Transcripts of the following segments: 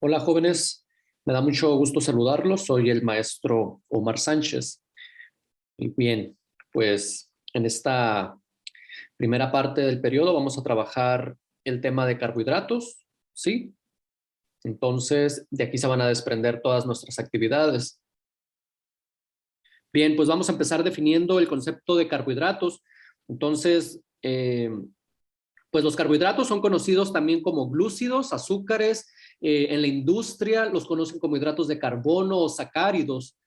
Hola jóvenes, me da mucho gusto saludarlos. Soy el maestro Omar Sánchez. Y bien, pues en esta primera parte del periodo vamos a trabajar el tema de carbohidratos, ¿sí? Entonces, de aquí se van a desprender todas nuestras actividades. Bien, pues vamos a empezar definiendo el concepto de carbohidratos. Entonces, pues los carbohidratos son conocidos también como glúcidos, azúcares. En la industria los conocen como hidratos de carbono o sacáridos.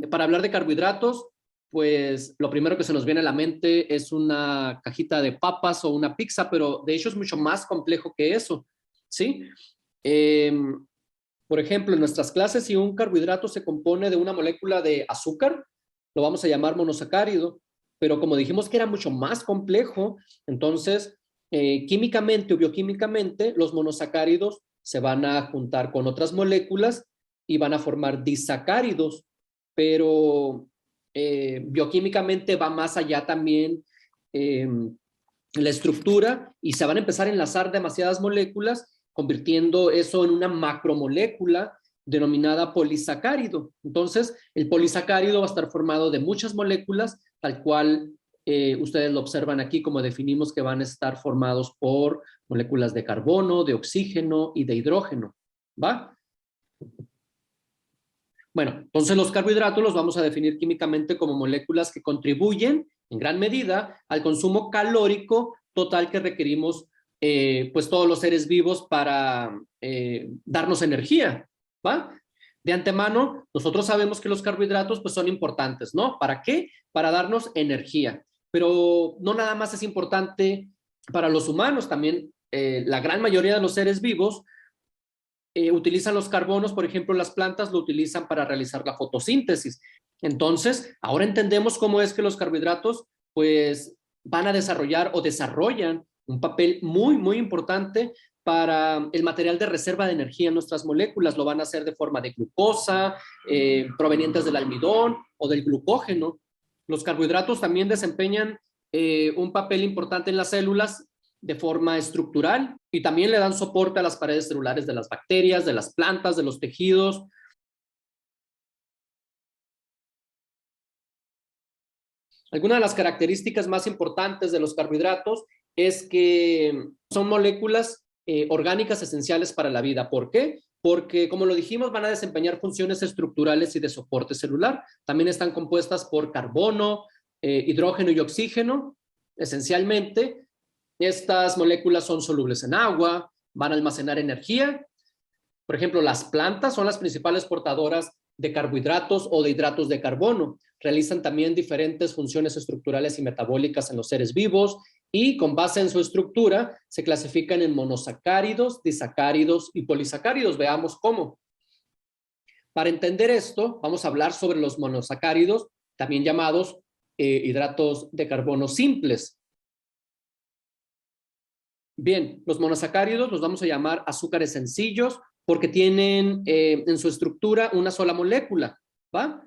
Para hablar de carbohidratos, pues lo primero que se nos viene a la mente es una cajita de papas o una pizza, pero de hecho es mucho más complejo que eso, ¿sí? Eh, por ejemplo, en nuestras clases, si un carbohidrato se compone de una molécula de azúcar, lo vamos a llamar monosacárido, pero como dijimos que era mucho más complejo, entonces químicamente o bioquímicamente los monosacáridos se van a juntar con otras moléculas y van a formar disacáridos, pero bioquímicamente va más allá también eh, la estructura y se van a empezar a enlazar demasiadas moléculas, convirtiendo eso en una macromolécula denominada polisacárido. Entonces, el polisacárido va a estar formado de muchas moléculas, tal cual ustedes lo observan aquí, como definimos que van a estar formados por moléculas de carbono, de oxígeno y de hidrógeno. ¿Va? Bueno, entonces los carbohidratos los vamos a definir químicamente como moléculas que contribuyen en gran medida al consumo calórico total que requerimos pues todos los seres vivos para darnos energía, ¿va? De antemano, nosotros sabemos que los carbohidratos pues son importantes, ¿no? ¿Para qué? Para darnos energía. Pero no nada más es importante para los humanos, también la gran mayoría de los seres vivos utilizan los carbonos, por ejemplo, las plantas lo utilizan para realizar la fotosíntesis. Entonces, ahora entendemos cómo es que los carbohidratos, pues, van a desarrollar o desarrollan un papel muy, muy importante para el material de reserva de energía en nuestras moléculas. Lo van a hacer de forma de glucosa, provenientes del almidón o del glucógeno. Los carbohidratos también desempeñan un papel importante en las células de forma estructural y también le dan soporte a las paredes celulares de las bacterias, de las plantas, de los tejidos. Algunas de las características más importantes de los carbohidratos es que son moléculas orgánicas esenciales para la vida. ¿Por qué? Porque, como lo dijimos, van a desempeñar funciones estructurales y de soporte celular. También están compuestas por carbono, hidrógeno y oxígeno, esencialmente. Estas moléculas son solubles en agua, van a almacenar energía. Por ejemplo, las plantas son las principales portadoras de carbohidratos o de hidratos de carbono. Realizan también diferentes funciones estructurales y metabólicas en los seres vivos y con base en su estructura se clasifican en monosacáridos, disacáridos y polisacáridos. Veamos cómo. Para entender esto, vamos a hablar sobre los monosacáridos, también llamados hidratos de carbono simples. Bien, los monosacáridos los vamos a llamar azúcares sencillos porque tienen en su estructura una sola molécula, ¿va?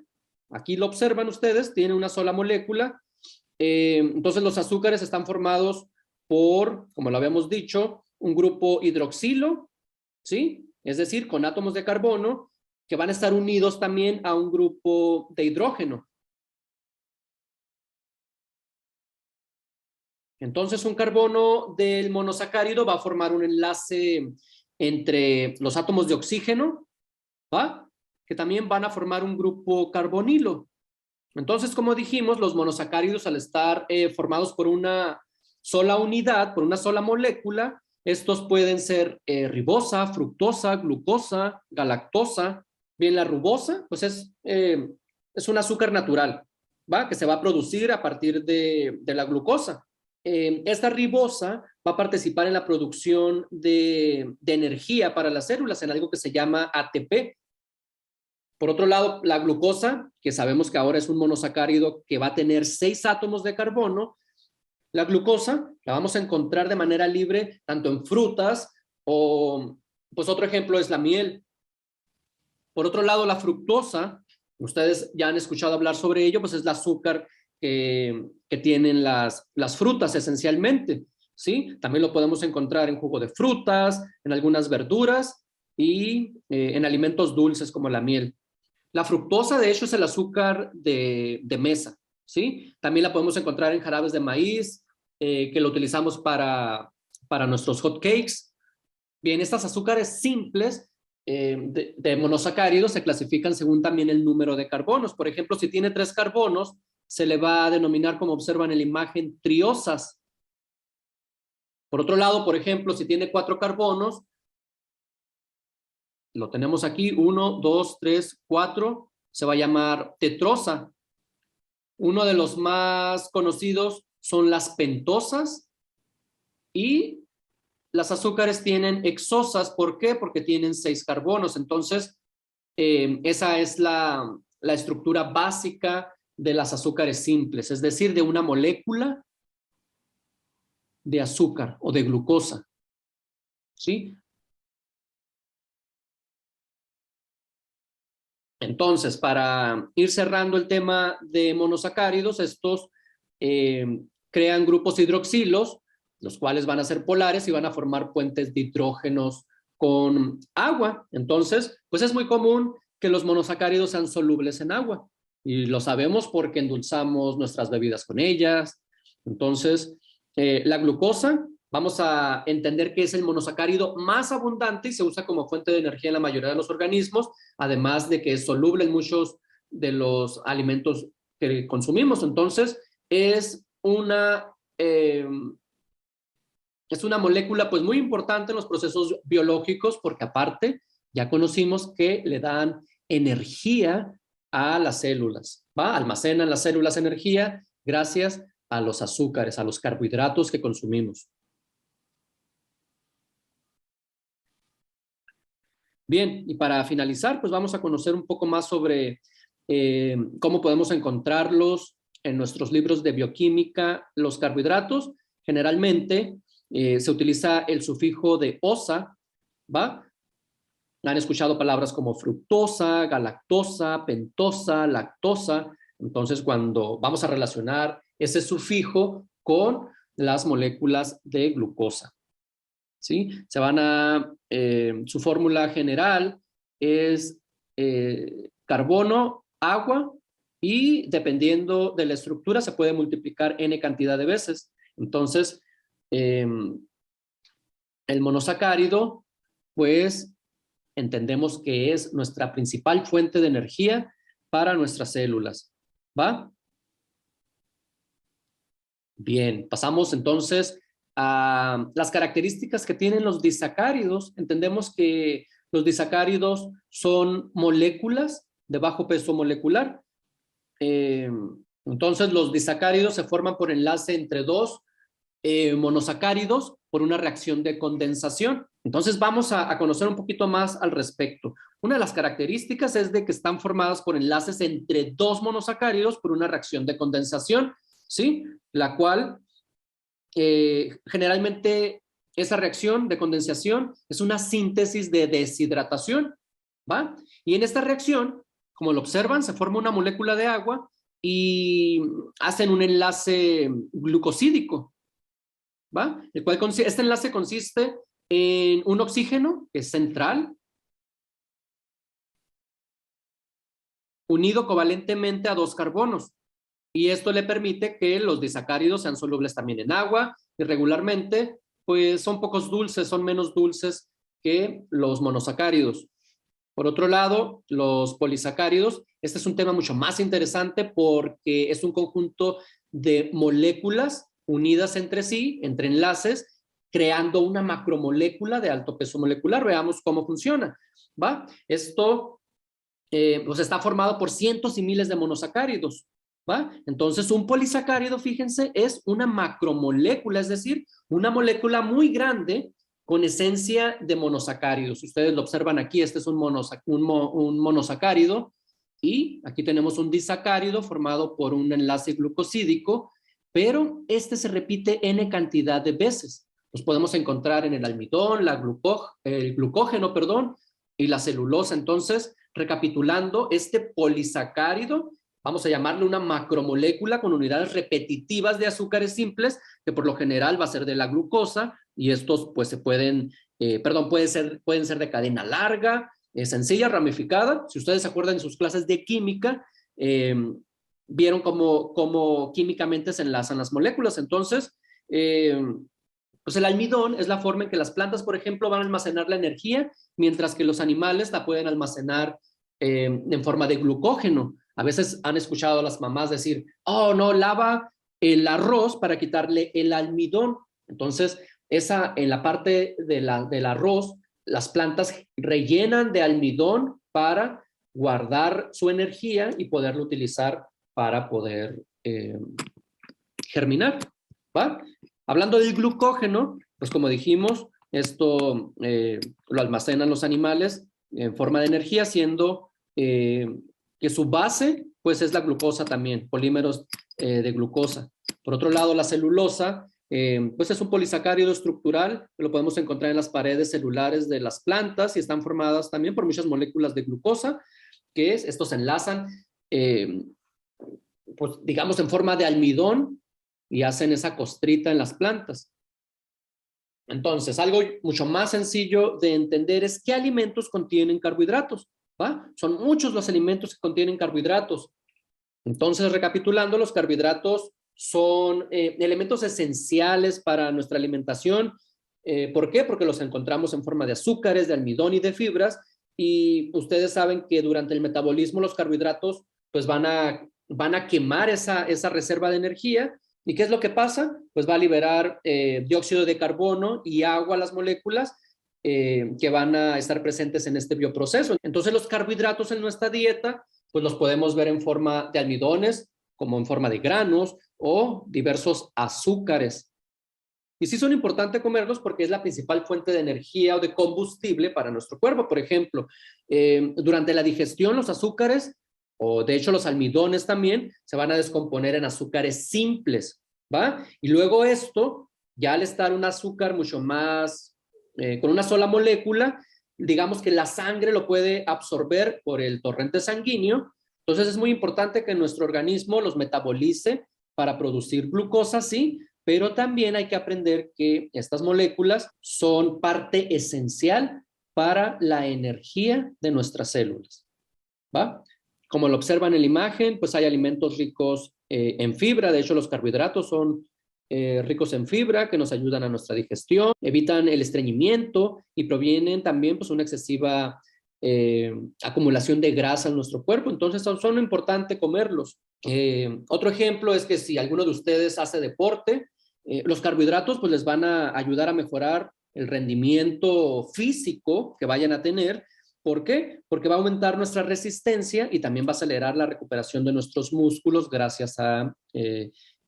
Aquí lo observan ustedes, tiene una sola molécula. Entonces los azúcares están formados por, como lo habíamos dicho, un grupo hidroxilo, ¿sí? Es decir, con átomos de carbono que van a estar unidos también a un grupo de hidrógeno. Entonces, un carbono del monosacárido va a formar un enlace entre los átomos de oxígeno, ¿va? Que también van a formar un grupo carbonilo. Entonces, como dijimos, los monosacáridos al estar formados por una sola unidad, por una sola molécula, estos pueden ser ribosa, fructosa, glucosa, galactosa. Bien, la rubosa, pues es un azúcar natural, ¿va? Que se va a producir a partir de la glucosa. Esta ribosa va a participar en la producción de energía para las células en algo que se llama ATP. Por otro lado, la glucosa, que sabemos que ahora es un monosacárido que va a tener 6 átomos de carbono, la glucosa la vamos a encontrar de manera libre tanto en frutas o, pues otro ejemplo es la miel. Por otro lado, la fructosa, ustedes ya han escuchado hablar sobre ello, pues es el azúcar que tienen las frutas esencialmente, ¿sí? También lo podemos encontrar en jugo de frutas, en algunas verduras, y en alimentos dulces como la miel. La fructosa, de hecho, es el azúcar de mesa, ¿sí? También la podemos encontrar en jarabes de maíz, que lo utilizamos para nuestros hot cakes. Bien, estas azúcares simples de monosacáridos se clasifican según también el número de carbonos. Por ejemplo, si tiene 3 carbonos, se le va a denominar, como observan en la imagen, triosas. Por otro lado, por ejemplo, si tiene 4 carbonos, lo tenemos aquí, 1, 2, 3, 4, se va a llamar tetrosa. Uno de los más conocidos son las pentosas, y las azúcares tienen hexosas. ¿Por qué? Porque tienen 6 carbonos. Entonces, esa es la estructura básica de las azúcares simples, es decir, de una molécula de azúcar o de glucosa, ¿sí? Entonces, para ir cerrando el tema de monosacáridos, estos crean grupos hidroxilos, los cuales van a ser polares y van a formar puentes de hidrógenos con agua. Entonces, pues es muy común que los monosacáridos sean solubles en agua, y lo sabemos porque endulzamos nuestras bebidas con ellas. Entonces, la glucosa, vamos a entender que es el monosacárido más abundante y se usa como fuente de energía en la mayoría de los organismos, además de que es soluble en muchos de los alimentos que consumimos. Entonces, es una molécula pues muy importante en los procesos biológicos, porque aparte ya conocimos que le dan energía a las células, ¿va? Almacenan las células energía gracias a los azúcares, a los carbohidratos que consumimos. Bien, y para finalizar, pues vamos a conocer un poco más sobre cómo podemos encontrarlos en nuestros libros de bioquímica. Los carbohidratos, generalmente se utiliza el sufijo de osa, ¿va? Han escuchado palabras como fructosa, galactosa, pentosa, lactosa. Entonces, cuando vamos a relacionar ese sufijo con las moléculas de glucosa, ¿sí? Su fórmula general es carbono, agua, y dependiendo de la estructura se puede multiplicar n cantidad de veces. Entonces, el monosacárido, pues entendemos que es nuestra principal fuente de energía para nuestras células, ¿va? Bien, pasamos entonces a las características que tienen los disacáridos. Entendemos que los disacáridos son moléculas de bajo peso molecular. Entonces, los disacáridos se forman por enlace entre dos monosacáridos por una reacción de condensación. Entonces, vamos a conocer un poquito más al respecto. Una de las características es de que están formadas por enlaces entre dos monosacáridos por una reacción de condensación, ¿sí? La cual generalmente esa reacción de condensación es una síntesis de deshidratación, ¿va? Y en esta reacción, como lo observan, se forma una molécula de agua y hacen un enlace glucosídico, ¿va? Este enlace consiste en un oxígeno, que es central, unido covalentemente a 2 carbonos. Y esto le permite que los disacáridos sean solubles también en agua, y regularmente pues son pocos dulces, son menos dulces que los monosacáridos. Por otro lado, los polisacáridos, este es un tema mucho más interesante porque es un conjunto de moléculas unidas entre sí, entre enlaces, creando una macromolécula de alto peso molecular. Veamos cómo funciona, ¿va? Esto pues está formado por cientos y miles de monosacáridos, ¿va? Entonces, un polisacárido, fíjense, es una macromolécula, es decir, una molécula muy grande con esencia de monosacáridos. Ustedes lo observan aquí, este es un monosacárido, y aquí tenemos un disacárido formado por un enlace glucosídico, pero este se repite n cantidad de veces. Los podemos encontrar en el almidón, el glucógeno, perdón, y la celulosa. Entonces, recapitulando, este polisacárido, vamos a llamarle una macromolécula con unidades repetitivas de azúcares simples, que por lo general va a ser de la glucosa, y estos pues se pueden pueden ser de cadena larga, sencilla, ramificada. Si ustedes se acuerdan en sus clases de química, vieron cómo químicamente se enlazan las moléculas. Entonces, pues el almidón es la forma en que las plantas, por ejemplo, van a almacenar la energía, mientras que los animales la pueden almacenar en forma de glucógeno. A veces han escuchado a las mamás decir, oh, no, lava el arroz para quitarle el almidón. Entonces, en la parte del arroz, las plantas rellenan de almidón para guardar su energía y poderlo utilizar para poder germinar, ¿va? Hablando del glucógeno, pues como dijimos, esto lo almacenan los animales en forma de energía, siendo que su base pues es la glucosa también, polímeros de glucosa. Por otro lado, la celulosa pues es un polisacárido estructural que lo podemos encontrar en las paredes celulares de las plantas y están formadas también por muchas moléculas de glucosa, estos se enlazan pues digamos en forma de almidón y hacen esa costrita en las plantas. Entonces, algo mucho más sencillo de entender es qué alimentos contienen carbohidratos, ¿va? Son muchos los alimentos que contienen carbohidratos. Entonces, recapitulando, los carbohidratos son elementos esenciales para nuestra alimentación. ¿Por qué? Porque los encontramos en forma de azúcares, de almidón y de fibras. Y ustedes saben que durante el metabolismo los carbohidratos pues van a quemar esa reserva de energía. ¿Y qué es lo que pasa? Pues va a liberar dióxido de carbono y agua a las moléculas que van a estar presentes en este bioproceso. Entonces los carbohidratos en nuestra dieta pues los podemos ver en forma de almidones, como en forma de granos o diversos azúcares. Y sí son importantes comerlos porque es la principal fuente de energía o de combustible para nuestro cuerpo. Por ejemplo, durante la digestión los azúcares, o de hecho los almidones también, se van a descomponer en azúcares simples, ¿va? Y luego esto, ya al estar un azúcar mucho más, con una sola molécula, digamos que la sangre lo puede absorber por el torrente sanguíneo. Entonces es muy importante que nuestro organismo los metabolice para producir glucosa, sí, pero también hay que aprender que estas moléculas son parte esencial para la energía de nuestras células, ¿va? Como lo observan en la imagen, pues hay alimentos ricos en fibra. De hecho, los carbohidratos son ricos en fibra que nos ayudan a nuestra digestión, evitan el estreñimiento y provienen también pues una excesiva acumulación de grasa en nuestro cuerpo. Entonces son importante comerlos. Otro ejemplo es que si alguno de ustedes hace deporte, los carbohidratos pues les van a ayudar a mejorar el rendimiento físico que vayan a tener. ¿Por qué? Porque va a aumentar nuestra resistencia y también va a acelerar la recuperación de nuestros músculos gracias a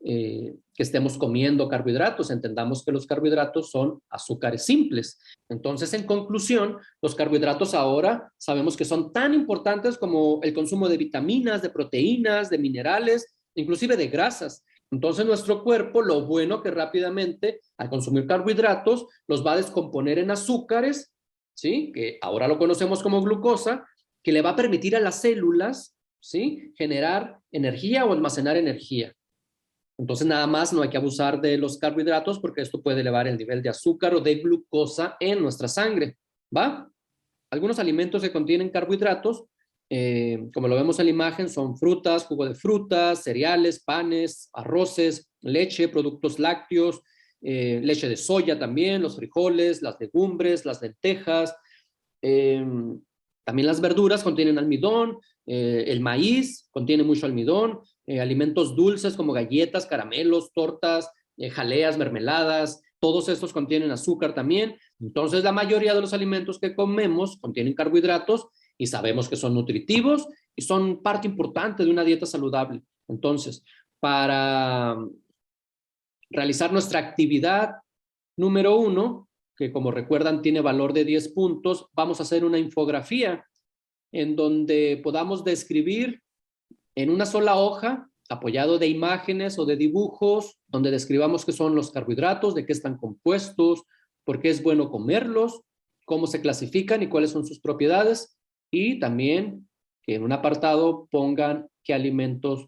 que estemos comiendo carbohidratos. Entendamos que los carbohidratos son azúcares simples. Entonces, en conclusión, los carbohidratos ahora sabemos que son tan importantes como el consumo de vitaminas, de proteínas, de minerales, inclusive de grasas. Entonces, nuestro cuerpo, lo bueno que rápidamente, al consumir carbohidratos, los va a descomponer en azúcares, ¿sí? Que ahora lo conocemos como glucosa, que le va a permitir a las células, ¿sí? Generar energía o almacenar energía. Entonces, nada más no hay que abusar de los carbohidratos porque esto puede elevar el nivel de azúcar o de glucosa en nuestra sangre, ¿va? Algunos alimentos que contienen carbohidratos, como lo vemos en la imagen, son frutas, jugo de frutas, cereales, panes, arroces, leche, productos lácteos, leche de soya también, los frijoles, las legumbres, las lentejas. También las verduras contienen almidón, el maíz contiene mucho almidón, alimentos dulces como galletas, caramelos, tortas, jaleas, mermeladas, todos estos contienen azúcar también. Entonces, la mayoría de los alimentos que comemos contienen carbohidratos y sabemos que son nutritivos y son parte importante de una dieta saludable. Entonces, para realizar nuestra actividad número 1, que como recuerdan tiene valor de 10 puntos, vamos a hacer una infografía en donde podamos describir en una sola hoja, apoyado de imágenes o de dibujos, donde describamos qué son los carbohidratos, de qué están compuestos, por qué es bueno comerlos, cómo se clasifican y cuáles son sus propiedades, y también que en un apartado pongan qué alimentos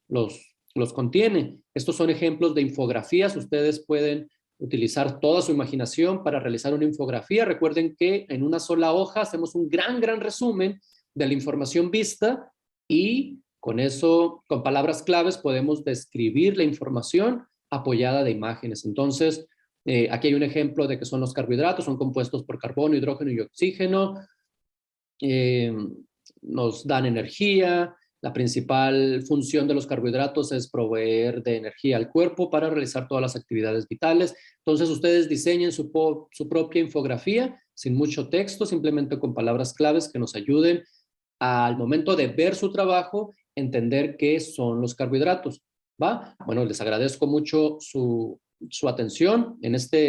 los contiene. Estos son ejemplos de infografías. Ustedes pueden utilizar toda su imaginación para realizar una infografía. Recuerden que en una sola hoja hacemos un gran resumen de la información vista y con eso, con palabras claves, podemos describir la información apoyada de imágenes. Entonces, aquí hay un ejemplo de que son los carbohidratos, son compuestos por carbono, hidrógeno y oxígeno. Nos dan energía. La principal función de los carbohidratos es proveer de energía al cuerpo para realizar todas las actividades vitales. Entonces, ustedes diseñen su propia infografía sin mucho texto, simplemente con palabras claves que nos ayuden al momento de ver su trabajo, entender qué son los carbohidratos. ¿Va? Bueno, les agradezco mucho su atención en este